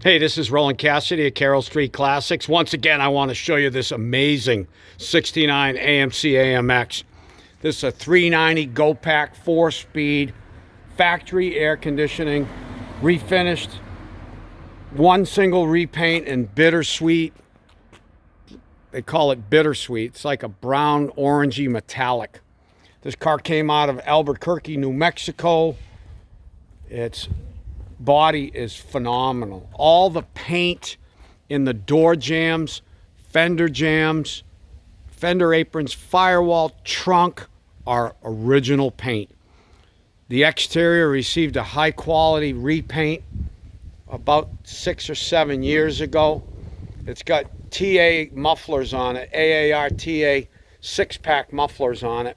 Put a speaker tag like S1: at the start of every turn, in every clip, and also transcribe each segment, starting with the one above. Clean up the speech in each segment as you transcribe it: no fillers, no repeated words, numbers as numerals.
S1: Hey, this is Roland Cassidy at Carroll Street Classics. Once again, I want to show you this amazing 69 AMC AMX. This is a 390 GO Pac 4-speed, factory air conditioning, refinished, one single repaint in Bittersweet. They call it Bittersweet. It's like a brown, orangey metallic. This car came out of Albuquerque, New Mexico. Its body is phenomenal. All the paint in the door jambs, fender aprons, firewall, trunk are original paint. The exterior received a high quality repaint about 6 or 7 years ago. It's got TA mufflers on it, AAR TA 6-pack mufflers on it,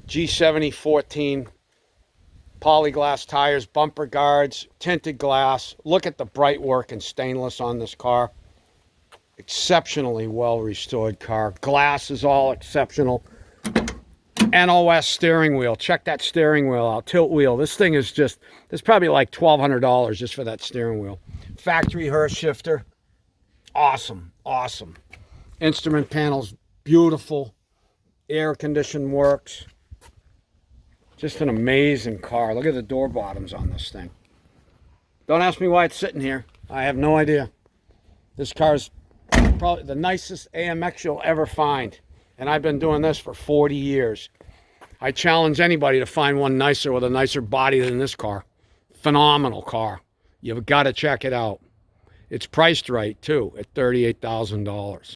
S1: G7014 polyglass tires, bumper guards, tinted glass. Look at the bright work and stainless on this car. Exceptionally well restored car. Glass is all exceptional. NOS steering wheel. Check that steering wheel out. Tilt wheel. This thing is just, there's probably like $1,200 just for that steering wheel. Factory Hurst shifter. Awesome. Awesome. Instrument panels. Beautiful. Air condition works. Just an amazing car. Look at the door bottoms on this thing. Don't ask me why it's sitting here. I have no idea. This car's probably the nicest AMX you'll ever find. And I've been doing this for 40 years. I challenge anybody to find one nicer with a nicer body than this car. Phenomenal car. You've got to check it out. It's priced right, too, at $38,000.